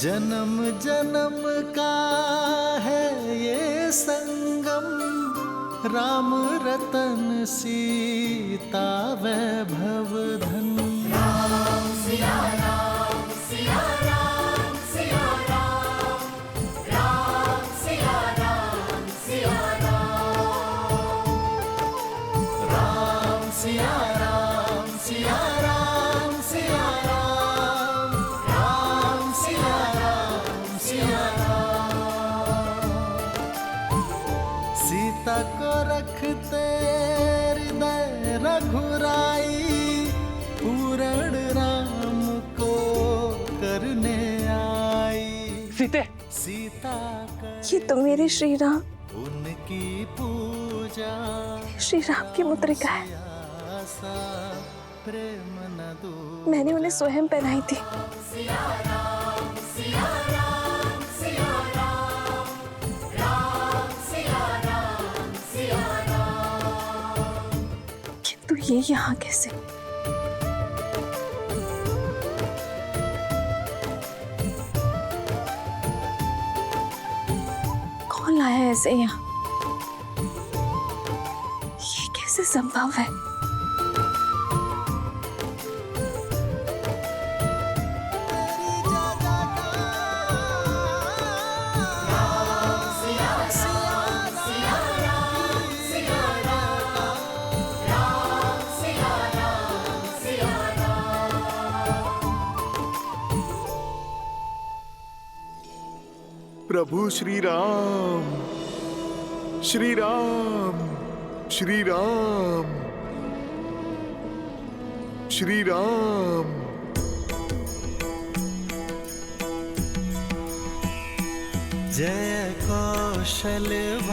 जन्म जन्म का है ये संगम, राम रतन सीता वैभव धन। राम सिया राम सिया राम सिया राम, राम सिया राम सिया राम, राम सिया राम सिया राम सिया राम, राम सिया राम सिया राम। सीता को रखते हृदय रघुराई, पूर्ण राम को करने आई। सीते, सीता ये तो मेरे श्री राम, उनकी पूजा, श्री राम की मुद्रिका है। प्रेम न दो, मैंने उन्हें स्वयं पहनाई थी। सिया राम सिया राम सिया राम, राम सिया राम सिया राम। किंतु ये यहाँ कैसे? कौन लाया है ऐसे यहाँ? ये कैसे संभव है? प्रभु श्री राम, श्री राम, श्री राम, श्री राम। जय कौशलवासी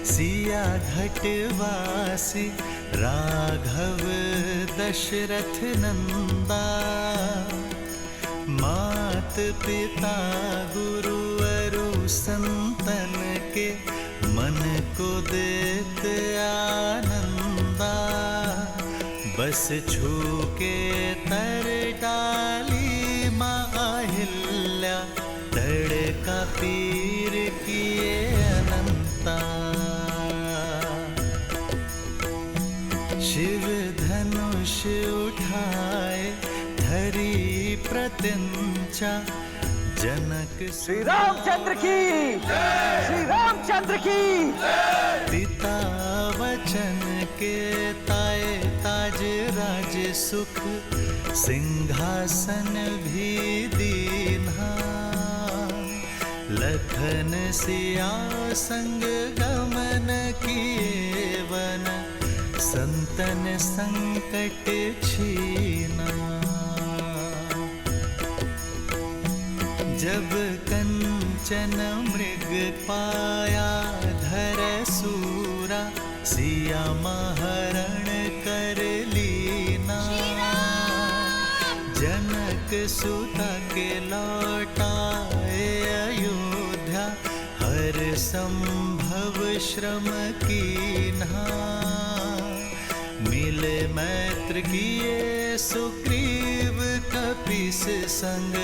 सिया घटवासी, राघव दशरथ नंदा। मात पिता गुरु अरु संतन के, मन को देत आनंदा। बस छू के तर डाली माहिल्या, तड़का पीर किए अनंता। शिव धनुष उठाए धरी प्रत्यंचा, जनक श्री रामचंद्र की, श्री रामचंद्र की। पिता वचन के ताए, ताज राज सुख सिंहासन भी दीन्हा। लखन सिया संग गमन किए वन, संतन संकट छीना। जब कंचन मृग पाया धर सूरा, सिया महरण कर लीना। जनक सुता के लौटाए अयोध्या, हर संभव श्रम कीन्हा। मिले मैत्र किए सुग्रीव कपीस संग,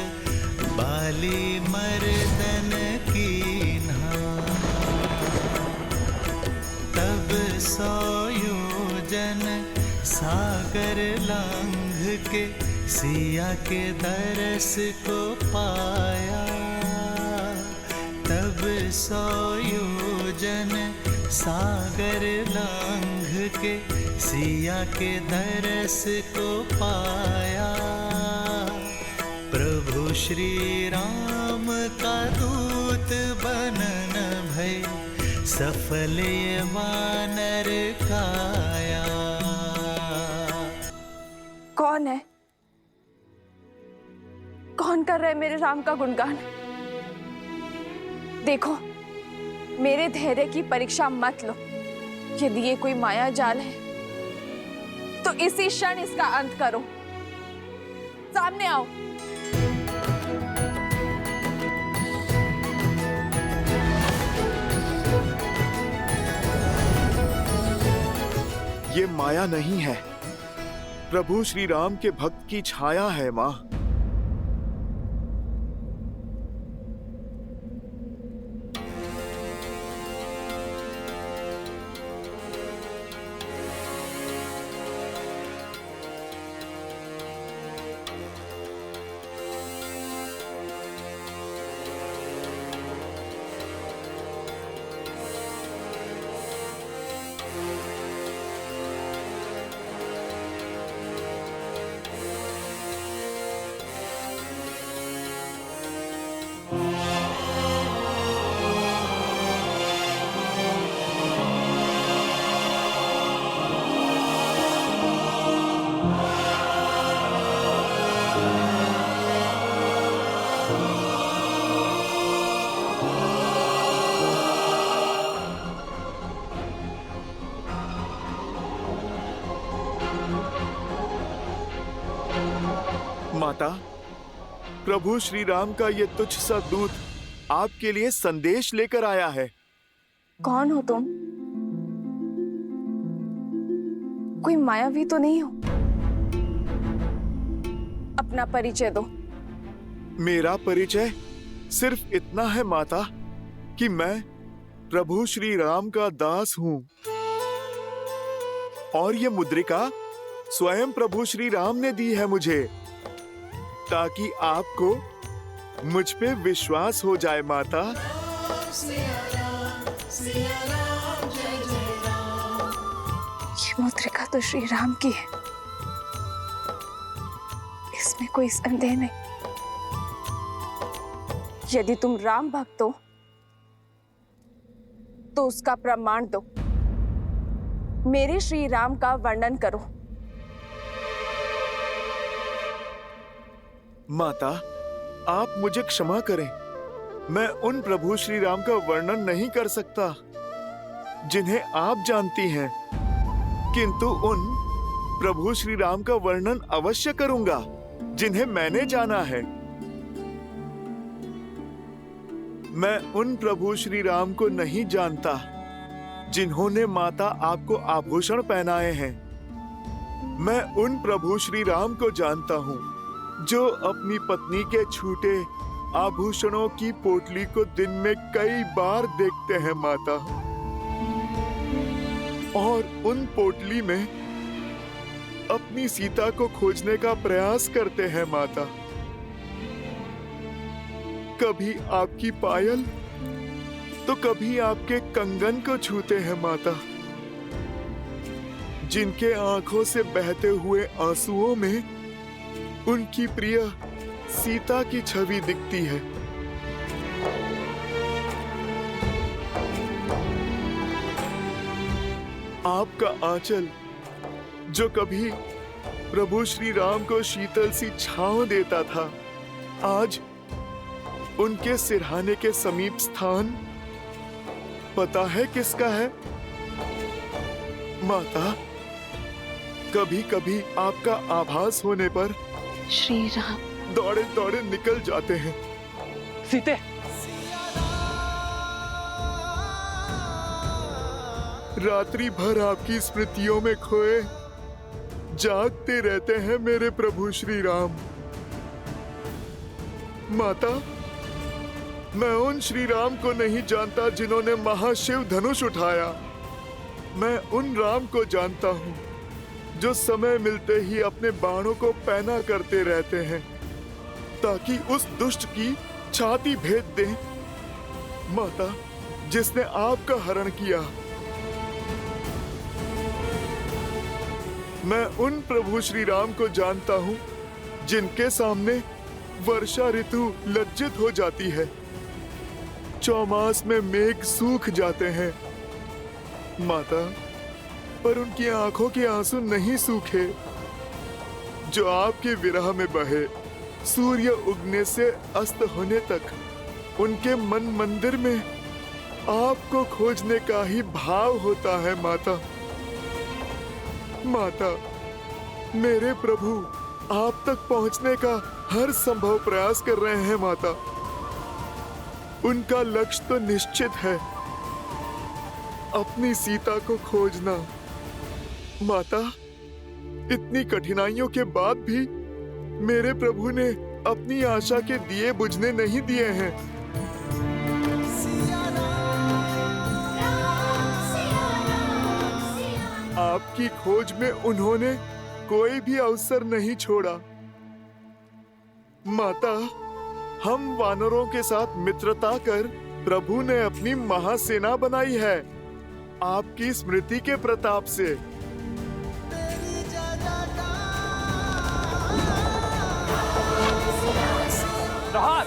बाली मर्दन कीन्हा। तब 100 योजन सागर लांघ के, सिया के दरस को पाया। तब 100 योजन सागर लांघ के, सिया के दरस को पाया। प्रभु श्री राम का दूत बनन भय, सफल ये वानर काया। कौन है? कौन कर रहा है मेरे राम का गुणगान? देखो, मेरे धैर्य की परीक्षा मत लो। यदि ये कोई माया जाल है तो इसी क्षण इसका अंत करो। सामने आओ। ये माया नहीं है, प्रभु श्री राम के भक्त की छाया है माँ। माता, प्रभु श्री राम का ये तुच्छ सा दूत आपके लिए संदेश लेकर आया है। कौन हो तुम? कोई मायावी तो नहीं हो? अपना परिचय दो। मेरा परिचय सिर्फ इतना है माता कि मैं प्रभु श्री राम का दास हूँ और ये मुद्रिका स्वयं प्रभु श्री राम ने दी है मुझे, ताकि आपको मुझ पे विश्वास हो जाए माता। ये मुद्रिका तो श्री राम की है, इसमें कोई संदेह नहीं। यदि तुम राम भक्त हो तो उसका प्रमाण दो। मेरे श्री राम का वर्णन करो। माता, आप मुझे क्षमा करें, मैं उन प्रभु श्री राम का वर्णन नहीं कर सकता जिन्हें आप जानती हैं, किंतु उन प्रभु श्री राम का वर्णन अवश्य करूंगा जिन्हें मैंने जाना है। मैं उन प्रभु श्री राम को नहीं जानता जिन्होंने माता आपको आभूषण पहनाए हैं। मैं उन प्रभु श्री राम को जानता हूँ जो अपनी पत्नी के छूटे आभूषणों की पोटली को दिन में कई बार देखते हैं माता, और उन पोटली में अपनी सीता को खोजने का प्रयास करते हैं माता। कभी आपकी पायल तो कभी आपके कंगन को छूते हैं माता, जिनके आंखों से बहते हुए आंसुओं में उनकी प्रिय सीता की छवि दिखती है। आपका आंचल जो कभी प्रभु श्री राम को शीतल सी छांव देता था, आज उनके सिरहाने के समीप स्थान पता है किसका है माता? कभी कभी आपका आभास होने पर श्री राम दौड़े दौड़े निकल जाते हैं। सीते, रात्रि भर आपकी स्मृतियों में खोए जागते रहते हैं मेरे प्रभु श्री राम। माता, मैं उन श्री राम को नहीं जानता जिन्होंने महाशिव धनुष उठाया। मैं उन राम को जानता हूँ जो समय मिलते ही अपने बाणों को पैना करते रहते हैं ताकि उस दुष्ट की छाती भेद दें। माता, जिसने आपका हरण किया। मैं उन प्रभु श्री राम को जानता हूँ जिनके सामने वर्षा ऋतु लज्जित हो जाती है, चौमास में मेघ सूख जाते हैं। माता, पर उनकी आंखों के आंसू नहीं सूखे जो आपके विरह में बहे। सूर्य उगने से अस्त होने तक उनके मन मंदिर में आपको खोजने का ही भाव होता है माता। माता, मेरे प्रभु आप तक पहुंचने का हर संभव प्रयास कर रहे हैं माता। उनका लक्ष्य तो निश्चित है, अपनी सीता को खोजना। माता, इतनी कठिनाइयों के बाद भी मेरे प्रभु ने अपनी आशा के दिए बुझने नहीं दिए हैं। आपकी खोज में उन्होंने कोई भी अवसर नहीं छोड़ा। माता, हम वानरों के साथ मित्रता कर प्रभु ने अपनी महासेना बनाई है आपकी स्मृति के प्रताप से। प्रहार!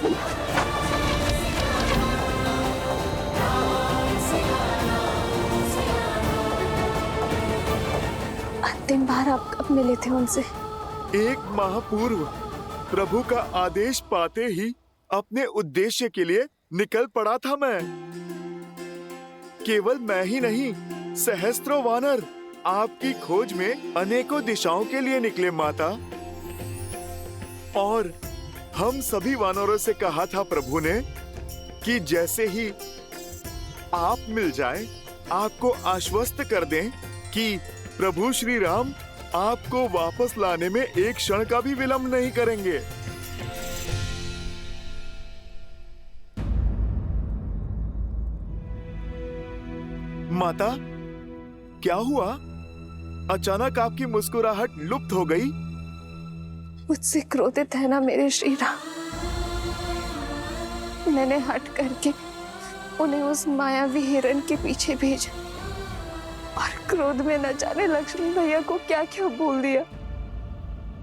अंतिम बार आप कब मिले थे उनसे? 1 माह पूर्व प्रभु का आदेश पाते ही अपने उद्देश्य के लिए निकल पड़ा था मैं। केवल मैं ही नहीं, सहस्त्रों वानर आपकी खोज में अनेकों दिशाओं के लिए निकले माता। और हम सभी वानरों से कहा था प्रभु ने कि जैसे ही आप मिल जाए आपको आश्वस्त कर दें कि प्रभु श्री राम आपको वापस लाने में एक क्षण का भी विलंब नहीं करेंगे। माता, क्या हुआ? अचानक आपकी मुस्कुराहट लुप्त हो गई। मुझसे क्रोधित है ना मेरे श्री राम। मैंने हट करके उन्हें उस मायावी हिरण के पीछे भेजा और क्रोध में न जाने लक्ष्मण भैया को क्या क्या बोल दिया।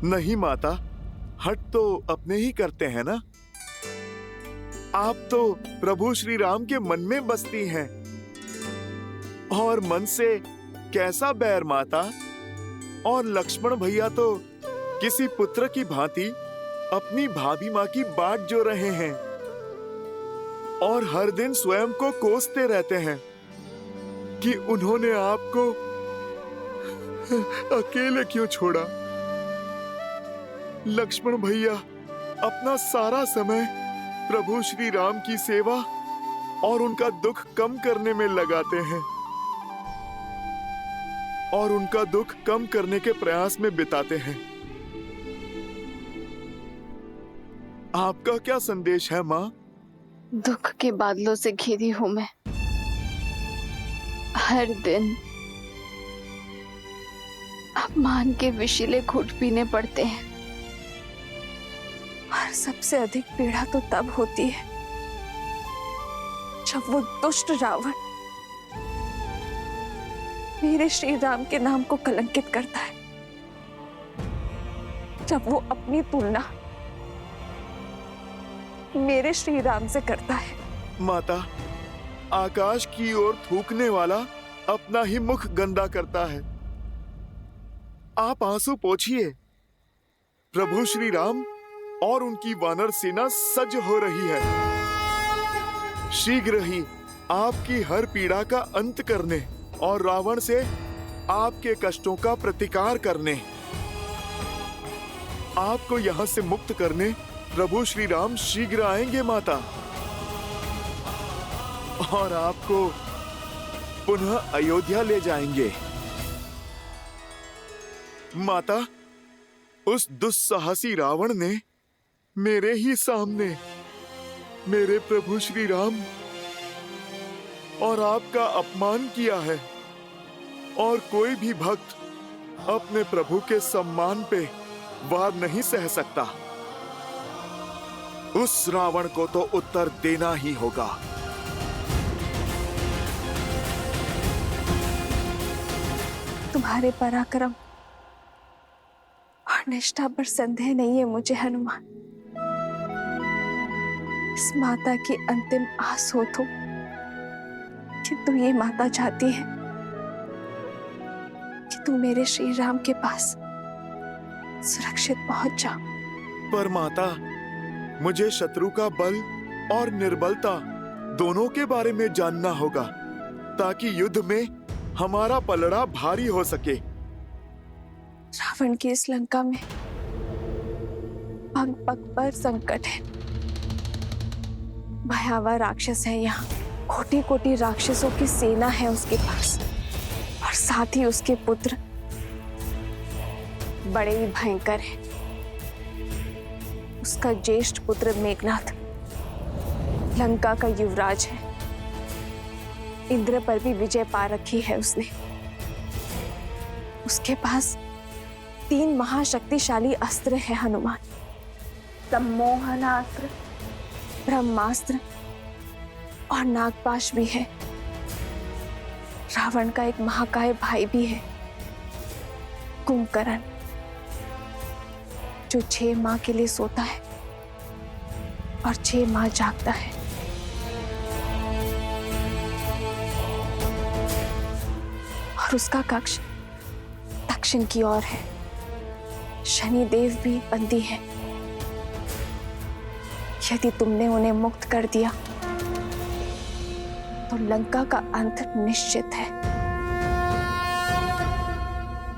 नहीं माता, हट तो अपने ही करते हैं ना। आप तो प्रभु श्री राम के मन में बसती हैं। और मन से कैसा बैर माता? और लक्ष्मण भैया तो किसी पुत्र की भांति अपनी भाभी माँ की बाट जो रहे हैं और हर दिन स्वयं को कोसते रहते हैं कि उन्होंने आपको अकेले क्यों छोड़ा। लक्ष्मण भैया अपना सारा समय प्रभु श्री राम की सेवा और उनका दुख कम करने में लगाते हैं और उनका दुख कम करने के प्रयास में बिताते हैं। आपका क्या संदेश है माँ? दुख के बादलों से घिरी हूं मैं। हर दिन अपमान के विषीले घूंट पीने पड़ते हैं और सबसे अधिक पीड़ा तो तब होती है जब वो दुष्ट रावण मेरे श्री राम के नाम को कलंकित करता है, जब वो अपनी तुलना मेरे श्री राम से करता है। माता, आकाश की ओर थूकने वाला अपना ही मुख गंदा करता है। आप आंसू पोंछिए। प्रभु श्री राम और उनकी वानर सेना सज्ज हो रही है। शीघ्र ही आपकी हर पीड़ा का अंत करने और रावण से आपके कष्टों का प्रतिकार करने, आपको यहाँ से मुक्त करने प्रभु श्री राम शीघ्र आएंगे माता, और आपको पुनः अयोध्या ले जाएंगे। माता, उस दुस्साहसी रावण ने मेरे ही सामने मेरे प्रभु श्री राम और आपका अपमान किया है, और कोई भी भक्त अपने प्रभु के सम्मान पे वार नहीं सह सकता। उस रावण को तो उत्तर देना ही होगा। तुम्हारे पराक्रम और निष्ठा पर संदेह नहीं है मुझे हनुमान। इस माता की अंतिम आस हो तो किंतु ये माता चाहती है कि तुम मेरे श्री राम के पास सुरक्षित पहुंच जाओ। पर माता, मुझे शत्रु का बल और निर्बलता दोनों के बारे में जानना होगा, ताकि युद्ध में हमारा पलड़ा भारी हो सके। रावण की इस लंका में पग पग पर संकट है। भयावह राक्षस है यहाँ। कोटि कोटि राक्षसों की सेना है उसके पास, और साथ ही उसके पुत्र बड़े ही भयंकर हैं। उसका ज्येष्ठ पुत्र मेघनाथ लंका का युवराज है। इंद्र पर भी विजय पा रखी है उसने। उसके पास 3 महाशक्तिशाली अस्त्र है हनुमान। सम्मोहनास्त्र, ब्रह्मास्त्र और नागपाश भी है। रावण का एक महाकाय भाई भी है, कुंभकर्ण, जो 6 माह के लिए सोता है और 6 माह जागता है। और उसका कक्ष दक्षिण की ओर है। शनि देव भी बंदी है। यदि तुमने उन्हें मुक्त कर दिया तो लंका का अंत निश्चित है।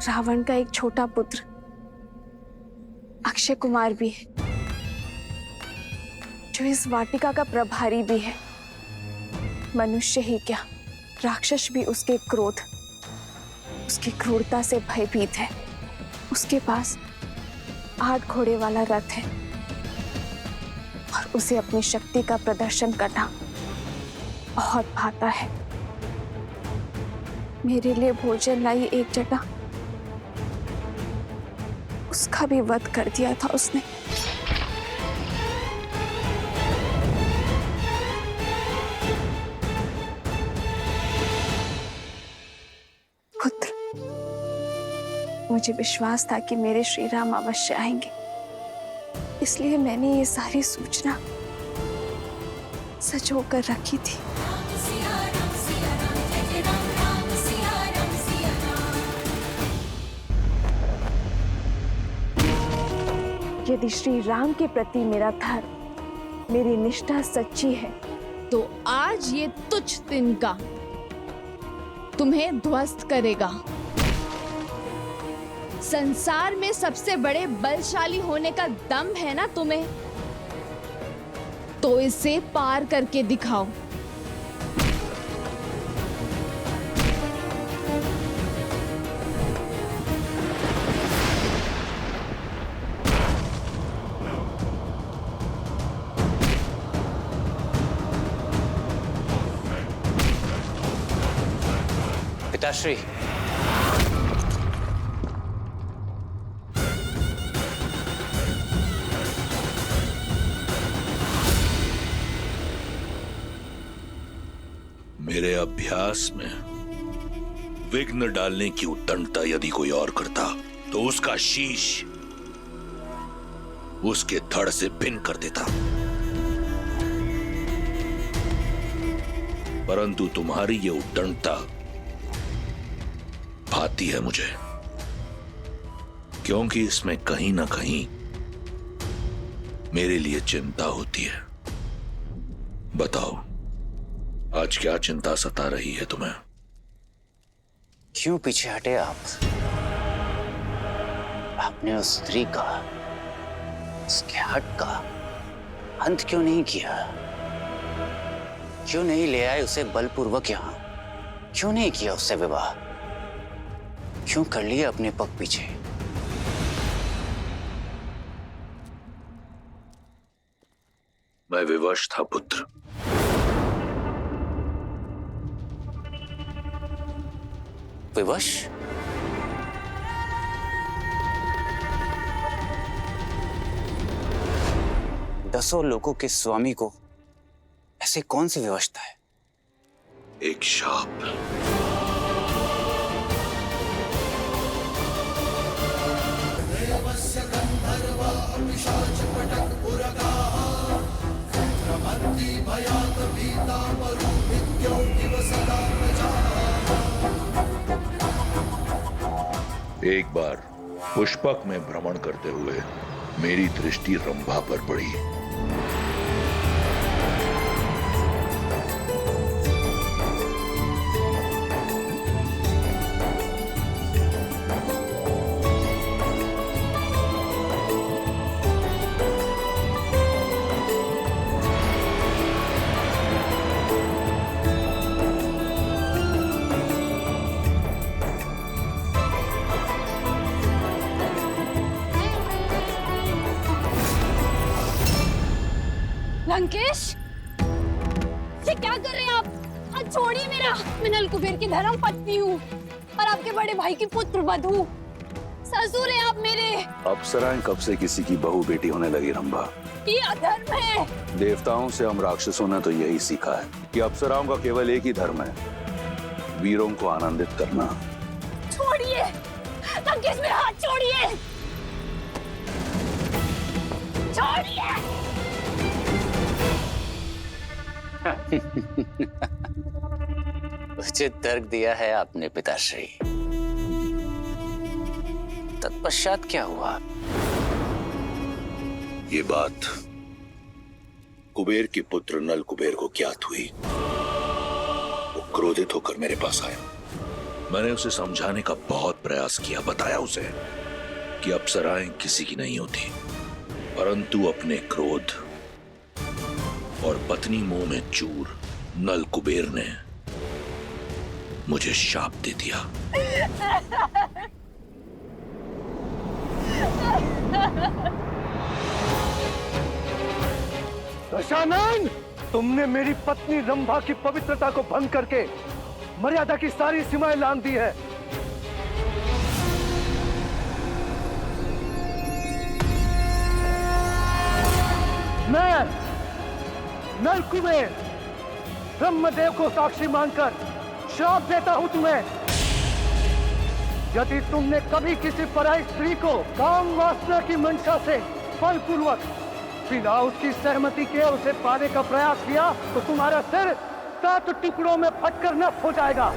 रावण का एक छोटा पुत्र अक्षय कुमार भी है। जो इस वाटिका का प्रभारी भी है। मनुष्य ही क्या, राक्षस भी उसके क्रोध, उसकी क्रूरता से भयभीत है। उसके पास 8 घोड़े वाला रथ है और उसे अपनी शक्ति का प्रदर्शन करना बहुत भाता है। मेरे लिए भोजन लाई एक जटा, उसका भी वध कर दिया था उसने। पुत्र, मुझे विश्वास था कि मेरे श्री राम अवश्य आएंगे, इसलिए मैंने ये सारी सूचना सजो कर रखी थी। यदि श्री राम के प्रति मेरा धर्म, मेरी निष्ठा सच्ची है, तो आज ये तुच्छ तिनका तुम्हें ध्वस्त करेगा। संसार में सबसे बड़े बलशाली होने का दम है ना तुम्हें, तो इसे पार करके दिखाओ। पिताश्री, मेरे अभ्यास में विघ्न डालने की उत्तंडता यदि कोई और करता तो उसका शीश उसके धड़ से भिन्न कर देता, परंतु तुम्हारी ये उत्तंडता भाती है मुझे, क्योंकि इसमें कहीं ना कहीं मेरे लिए चिंता होती है। बताओ, आज क्या चिंता सता रही है तुम्हें? क्यों पीछे हटे आप? आपने उस स्त्री का, उसके हट का अंत क्यों नहीं किया? क्यों नहीं ले आए उसे बलपूर्वक यहां? क्यों नहीं किया उससे विवाह? क्यों कर लिया अपने पग पीछे? मैं विवश था पुत्र। विवश? दसों लोगों के स्वामी को ऐसे कौन सी विवशता है? एक शाप। एक बार पुष्पक में भ्रमण करते हुए मेरी दृष्टि रंभा पर पड़ी। लंकेश, ये क्या कर रहे हैं आप? हाथ छोड़िए मेरा। मैं नल कुबेर की धर्म पत्नी हूँ और आपके बड़े भाई की पुत्र वधू। ससुर हैं आप मेरे। अप्सराएं कब से किसी की बहू बेटी होने लगी रंभा? ये अधर्म है। देवताओं से हम राक्षसों ने तो यही सीखा है कि अप्सराओं का केवल एक ही धर्म है, वीरों को आनंदित करना। छोड़िए लंकेश, मेरा हाथ छोड़िए। छोड़िए। उचित तर्क दिया है आपने पिताश्री। तत्पश्चात क्या हुआ? ये बात कुबेर के पुत्र नल कुबेर को ज्ञात हुई। वो क्रोधित होकर मेरे पास आया। मैंने उसे समझाने का बहुत प्रयास किया, बताया उसे कि अप्सराएं किसी की नहीं होती, परंतु अपने क्रोध और पत्नी मुंह में चूर नल कुबेर ने मुझे शाप दे दिया। दशानन, तुमने मेरी पत्नी रंभा की पवित्रता को भंग करके मर्यादा की सारी सीमाएं लांघ दी है। मैं नल कुबेर ब्रह्मदेव को साक्षी मानकर श्राप देता हूं तुम्हें। यदि तुमने कभी किसी पराई स्त्री को काम वासना की मंशा से बलपूर्वक बिना उसकी सहमति के उसे पाने का प्रयास किया तो तुम्हारा सिर 7 टुकड़ों में फटकर नष्ट हो जाएगा।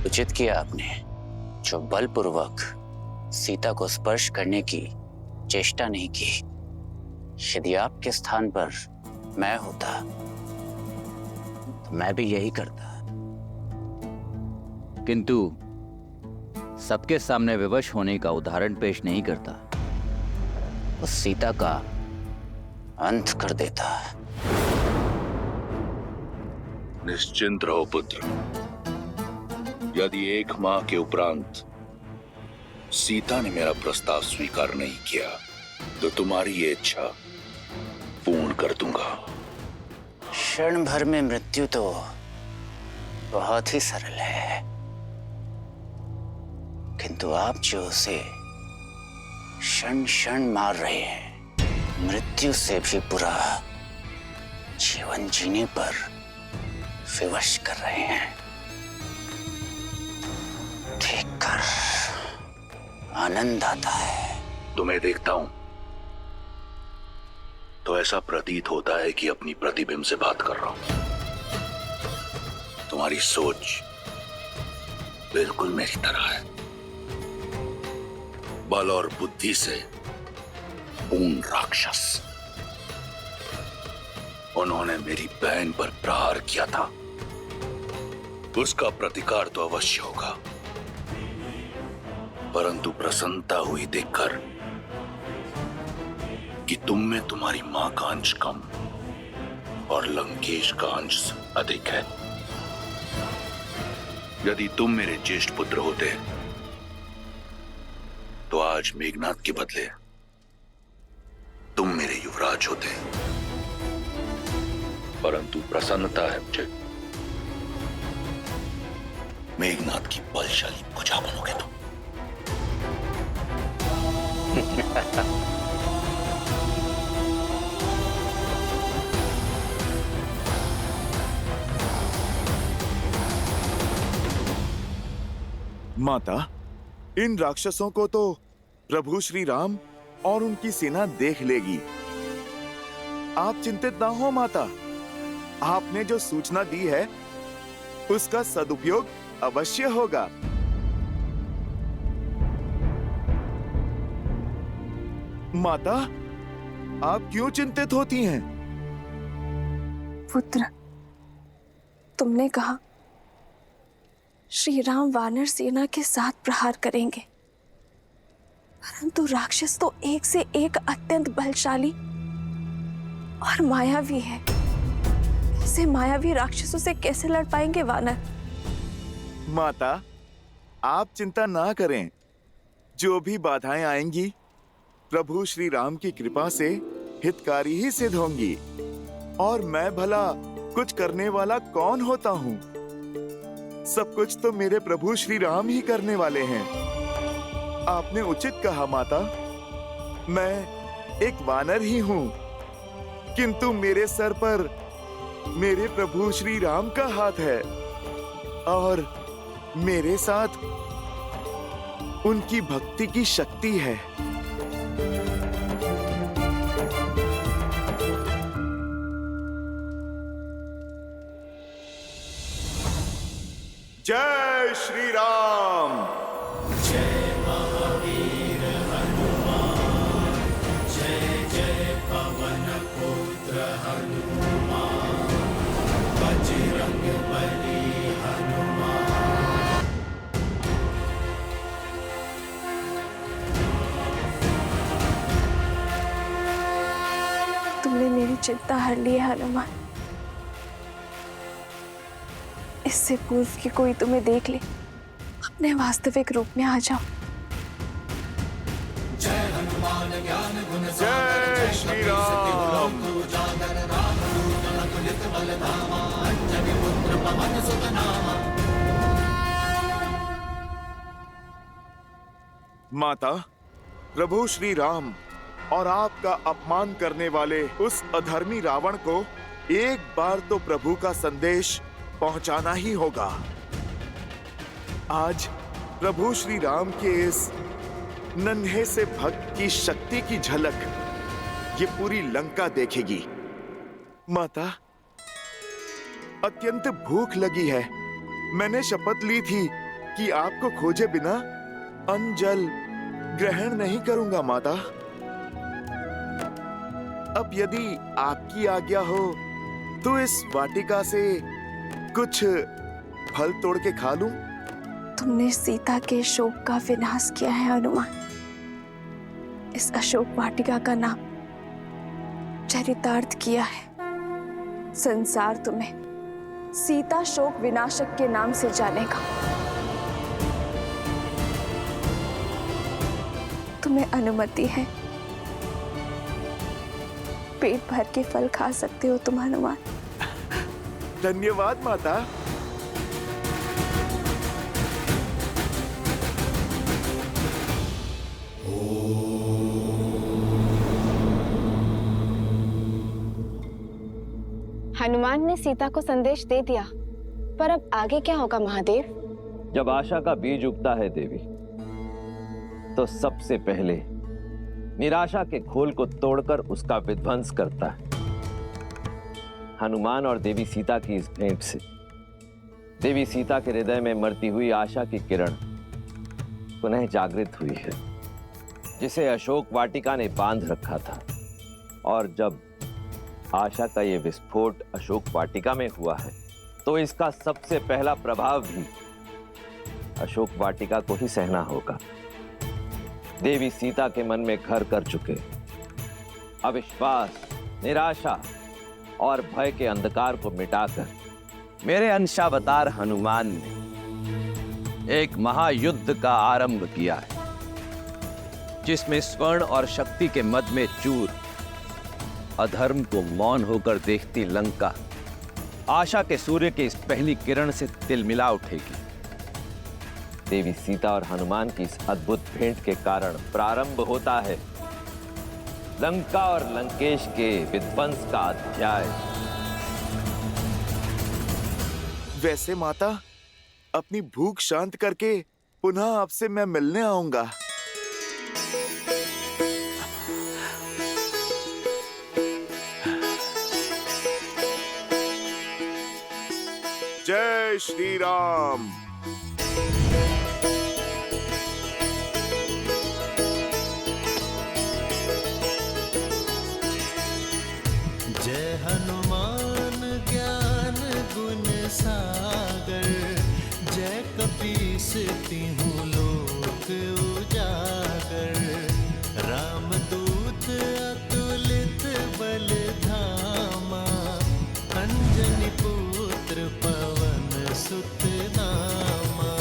उचित किया आपने जो बलपूर्वक सीता को स्पर्श करने की चेष्टा नहीं की। यदि आपके स्थान पर मैं होता तो मैं भी यही करता, किंतु सबके सामने विवश होने का उदाहरण पेश नहीं करता, उस सीता का अंत कर देता। निश्चिंत रहो पुत्र, यदि 1 माह के उपरांत सीता ने मेरा प्रस्ताव स्वीकार नहीं किया तो तुम्हारी ये इच्छा पूर्ण कर दूंगा। क्षण भर में मृत्यु तो बहुत ही सरल है, किंतु आप जो उसे क्षण क्षण मार रहे हैं, मृत्यु से भी बुरा जीवन जीने पर विवश कर रहे हैं। देखकर आनंद आता है। तुम्हें देखता हूं तो ऐसा प्रतीत होता है कि अपनी प्रतिबिंब से बात कर रहा हूं। तुम्हारी सोच बिल्कुल मेरी तरह है, बल और बुद्धि से पूर्ण राक्षस। उन्होंने मेरी बहन पर प्रहार किया था, उसका प्रतिकार तो अवश्य होगा, परंतु प्रसन्नता हुई देखकर कि तुम में तुम्हारी मां का अंश कम और लंकेश का अंश अधिक है। यदि तुम मेरे ज्येष्ठ पुत्र होते तो आज मेघनाद के बदले तुम मेरे युवराज होते, परंतु प्रसन्नता है मुझे मेघनाद की बलशाली भुजा बनोगे तुम। माता, इन राक्षसों को तो प्रभु श्री राम और उनकी सेना देख लेगी। आप चिंतित ना हो माता, आपने जो सूचना दी है उसका सदुपयोग अवश्य होगा। माता, आप क्यों चिंतित होती हैं? पुत्र, तुमने कहा श्री राम वानर सेना के साथ प्रहार करेंगे, परंतु राक्षस तो एक से एक अत्यंत बलशाली और मायावी है। ऐसे मायावी राक्षसों से कैसे लड़ पाएंगे वानर? माता, आप चिंता ना करें, जो भी बाधाएं आएंगी प्रभु श्री राम की कृपा से हितकारी ही सिद्ध होंगी। और मैं भला कुछ करने वाला कौन होता हूँ? सब कुछ तो मेरे प्रभु श्री राम ही करने वाले हैं। आपने उचित कहा माता, मैं एक वानर ही हूँ, किंतु मेरे सर पर मेरे प्रभु श्री राम का हाथ है और मेरे साथ उनकी भक्ति की शक्ति है। जय श्री राम। चिंता हर ली है हनुमान। इससे पूर्व कि कोई तुम्हें देख ले, अपने वास्तविक रूप में आ जाओ। जय श्री राम। माता, प्रभु श्री राम और आपका अपमान करने वाले उस अधर्मी रावण को एक बार तो प्रभु का संदेश पहुंचाना ही होगा। आज प्रभु श्री राम के इस नन्हे से भक्त की शक्ति की झलक ये पूरी लंका देखेगी। माता, अत्यंत भूख लगी है। मैंने शपथ ली थी कि आपको खोजे बिना अन्न जल ग्रहण नहीं करूंगा माता। अब यदि आपकी आज्ञा हो तो इस वाटिका से कुछ फल तोड़ के खा लूं? तुमने सीता के शोक का विनाश किया है हनुमान। इस अशोक वाटिका का नाम चरितार्थ किया है। संसार तुम्हें सीता शोक विनाशक के नाम से जानेगा। तुम्हें अनुमति है, पेट भर के फल खा सकते हो तुम हनुमान। धन्यवाद माता। हनुमान ने सीता को संदेश दे दिया, पर अब आगे क्या होगा महादेव? जब आशा का बीज उगता है देवी, तो सबसे पहले निराशा के खोल को तोड़कर उसका विध्वंस करता है। हनुमान और देवी सीता की इस भेंट से देवी सीता के हृदय में मरती हुई आशा की किरण पुनः जागृत हुई है, जिसे अशोक वाटिका ने बांध रखा था। और जब आशा का ये विस्फोट अशोक वाटिका में हुआ है, तो इसका सबसे पहला प्रभाव भी अशोक वाटिका को ही सहना होगा। देवी सीता के मन में घर कर चुके अविश्वास, निराशा और भय के अंधकार को मिटाकर मेरे अंशावतार हनुमान ने एक महायुद्ध का आरंभ किया है, जिसमें स्वर्ण और शक्ति के मद में चूर, अधर्म को मौन होकर देखती लंका आशा के सूर्य की इस पहली किरण से तिलमिला उठेगी। देवी सीता और हनुमान की इस अद्भुत भेंट के कारण प्रारंभ होता है लंका और लंकेश के विध्वंस का अध्याय। वैसे माता, अपनी भूख शांत करके पुनः आपसे मैं मिलने आऊंगा। जय श्री राम। जय हनुमान ज्ञान गुण सागर, जय कपीस तिहुँ लोक उजागर। रामदूत अतुलित बल धामा, अंजनी पुत्र पवन सुत नामा।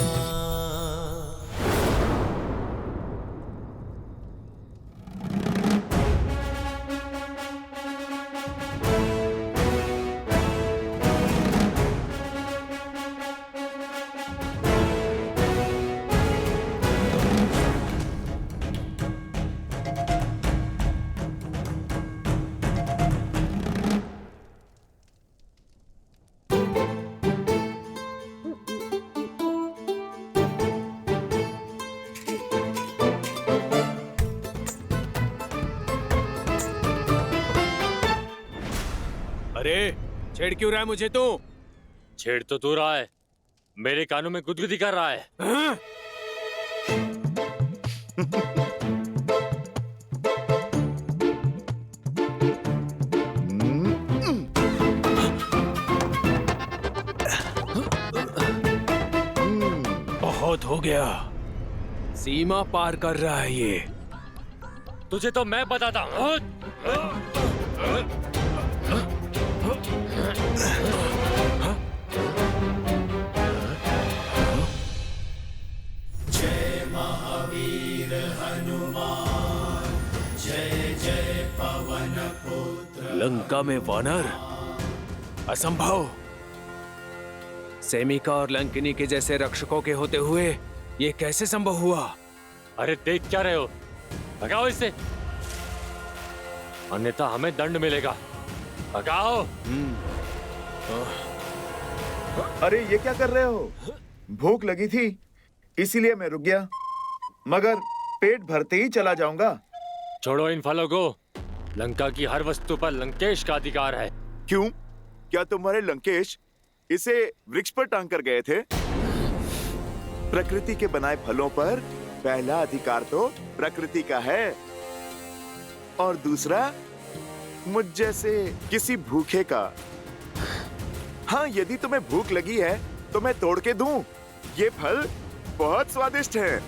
अरे छेड़ क्यों रहा है मुझे तू? छेड़ तो तू रहा है, मेरे कानों में गुदगुदी कर रहा है। हाँ? बहुत हो गया, सीमा पार कर रहा है ये। तुझे तो मैं बताता हूँ। लंका में वानर? असंभव। सेमिका और लंकिनी के जैसे रक्षकों के होते हुए ये कैसे संभव हुआ? अरे देख क्या रहे हो, भगाओ इसे, अन्यथा हमें दंड मिलेगा। भगाओ। अरे ये क्या कर रहे हो? भूख लगी थी इसीलिए मैं रुक गया, मगर पेट भरते ही चला जाऊंगा। छोड़ो इन फलों को। लंका की हर वस्तु पर लंकेश का अधिकार है। क्यों? क्या तुम्हारे लंकेश इसे वृक्ष पर टांग कर गए थे? प्रकृति के बनाए फलों पर पहला अधिकार तो प्रकृति का है और दूसरा मुझ जैसे किसी भूखे का। हाँ, यदि तुम्हें भूख लगी है तो मैं तोड़ के दूं। ये फल बहुत स्वादिष्ट हैं।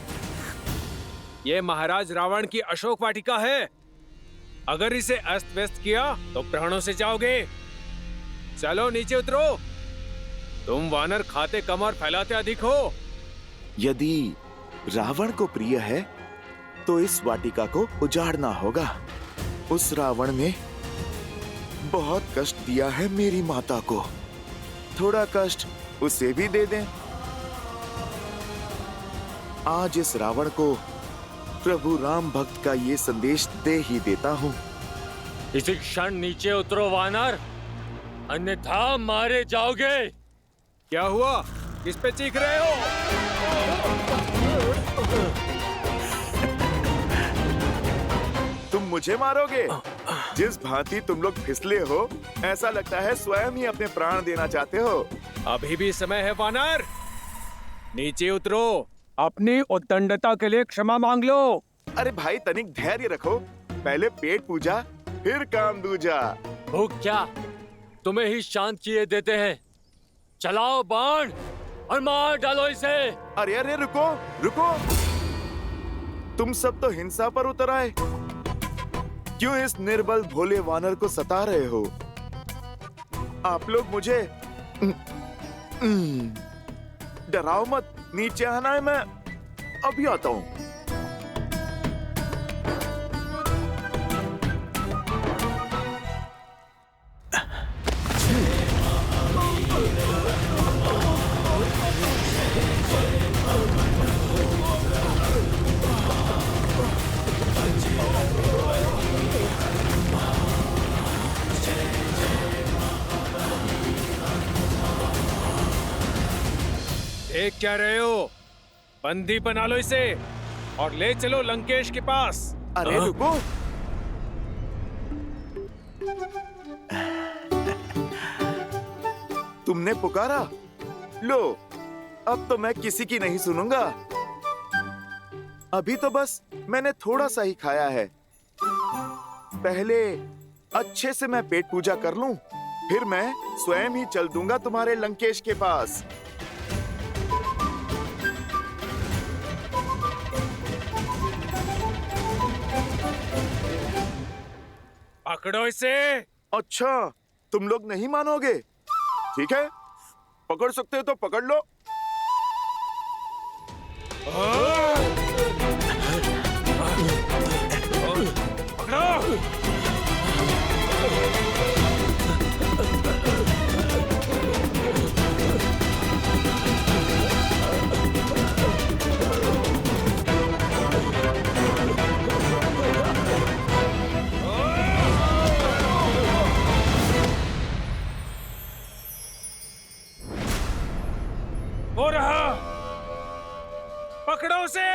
ये महाराज रावण की अशोक वाटिका है। अगर इसे अस्त व्यस्त किया तो प्राणों से जाओगे। चलो नीचे उतरो। तुम वानर खाते कम और फैलाते अधिक हो। यदि रावण को प्रिय है तो इस वाटिका को उजाड़ना होगा। उस रावण ने बहुत कष्ट दिया है मेरी माता को। थोड़ा कष्ट उसे भी दे दें। आज इस रावण को प्रभु राम भक्त का ये संदेश दे ही देता हूँ। इसी क्षण नीचे उतरो वानर, अन्यथा मारे जाओगे। क्या हुआ? किस पे चीख रहे हो? तुम मुझे मारोगे? जिस भांति तुम लोग फिसले हो, ऐसा लगता है स्वयं ही अपने प्राण देना चाहते हो। अभी भी समय है वानर, नीचे उतरो। अपनी उद्दंडता के लिए क्षमा मांग लो। अरे भाई, तनिक धैर्य रखो। पहले पेट पूजा फिर काम दूजा। भूख क्या तुम्हें ही शांत किए देते हैं। चलाओ बाण और मार डालो इसे। अरे अरे रुको रुको, तुम सब तो हिंसा पर उतर आए। क्यों इस निर्बल भोले वानर को सता रहे हो? आप लोग मुझे डराओ मत। नीचे आना है, मैं अभी आता हूं। देख क्या रहे हो? बंदी बना लो इसे और ले चलो लंकेश के पास। अरे रुको, तुमने पुकारा। लो, अब तो मैं किसी की नहीं सुनूंगा। अभी तो बस मैंने थोड़ा सा ही खाया है। पहले अच्छे से मैं पेट पूजा कर लूं, फिर मैं स्वयं ही चल दूंगा तुम्हारे लंकेश के पास। पकड़ो इसे। अच्छा, तुम लोग नहीं मानोगे? ठीक है, पकड़ सकते हो तो पकड़ लो। पकड़ो। हो रहा, पकड़ो उसे।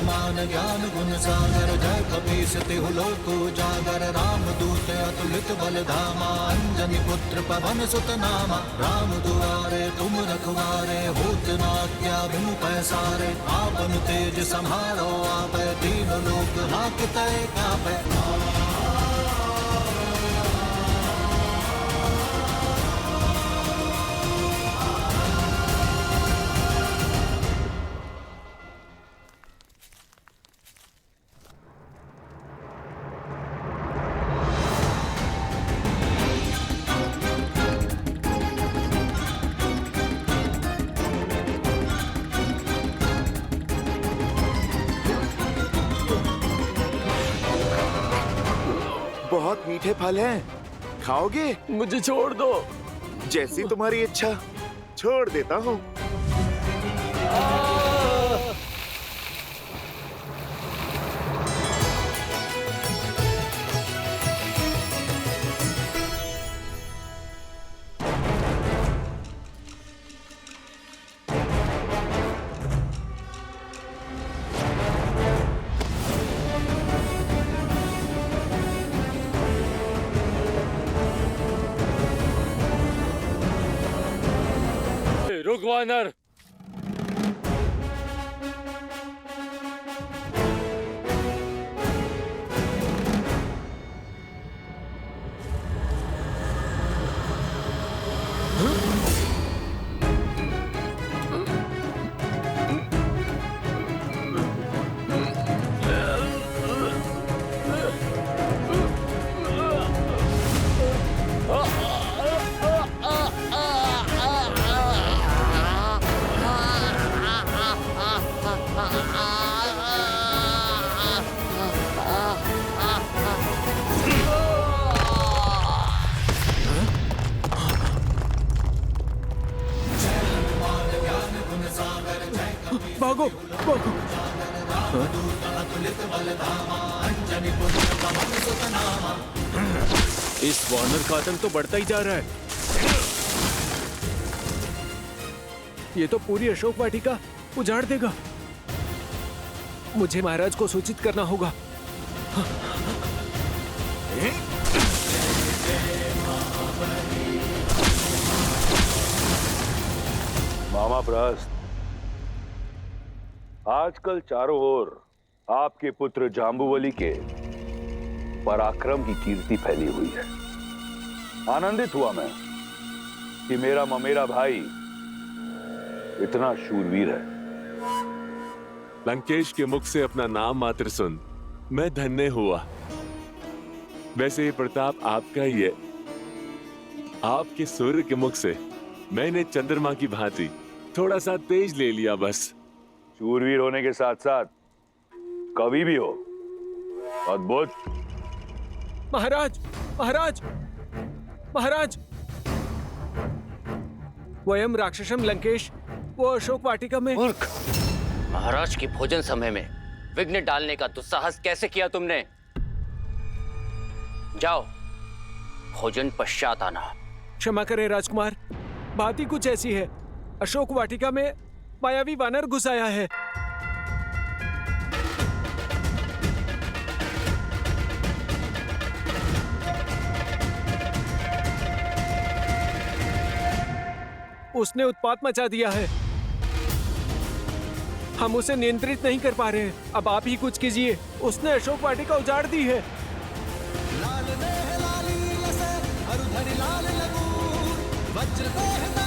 हनुमान ज्ञान गुण सागर जय कपीस तिहु लोक उजागर राम दूत अतुलित बल धामा अंजनी पुत्र पवन सुत नामा राम दुआरे तुम रखवारे होत न आज्ञा बिनु पैसारे आपन तेज सम्हारो आपै तीन लोक हांकते कापै। बहुत मीठे फल हैं, खाओगे? मुझे छोड़ दो। जैसी तुम्हारी इच्छा, छोड़ देता हूँ। रुक वानर। भागो भागो। इस वानर का आतंक तो बढ़ता ही जा रहा है। ये तो पूरी अशोक वाटिका उजाड़ देगा। मुझे महाराज को सूचित करना होगा। मामा प्रहस्त, आजकल चारों ओर आपके पुत्र जाम्बुवली के पराक्रम की कीर्ति फैली हुई है। आनंदित हुआ मैं कि मेरा ममेरा भाई इतना शूरवीर है। लंकेश के मुख से अपना नाम मात्र सुन मैं धन्य हुआ। वैसे ये प्रताप आपका ही है। आपके सूर्य के मुख से मैंने चंद्रमा की भांति थोड़ा सा तेज ले लिया बस। शूरवीर होने के साथ साथ कवि भी हो। अद्भुत। महाराज महाराज महाराज, वयम राक्षसम लंकेश वो अशोक वाटिका में। मूर्ख! महाराज की भोजन समय में विघ्न डालने का दुस्साहस कैसे किया तुमने? जाओ, भोजन पश्चात आना। क्षमा करें राजकुमार, बात ही कुछ ऐसी है। अशोक वाटिका में मायावी वानर घुस आया है। उसने उत्पात मचा दिया है। हम उसे नियंत्रित नहीं कर पा रहे हैं। अब आप ही कुछ कीजिए। उसने अशोक वाटिका उजाड़ दी है। लाल लाली लसे, अरुधरी लाल लगूर, वज्र देह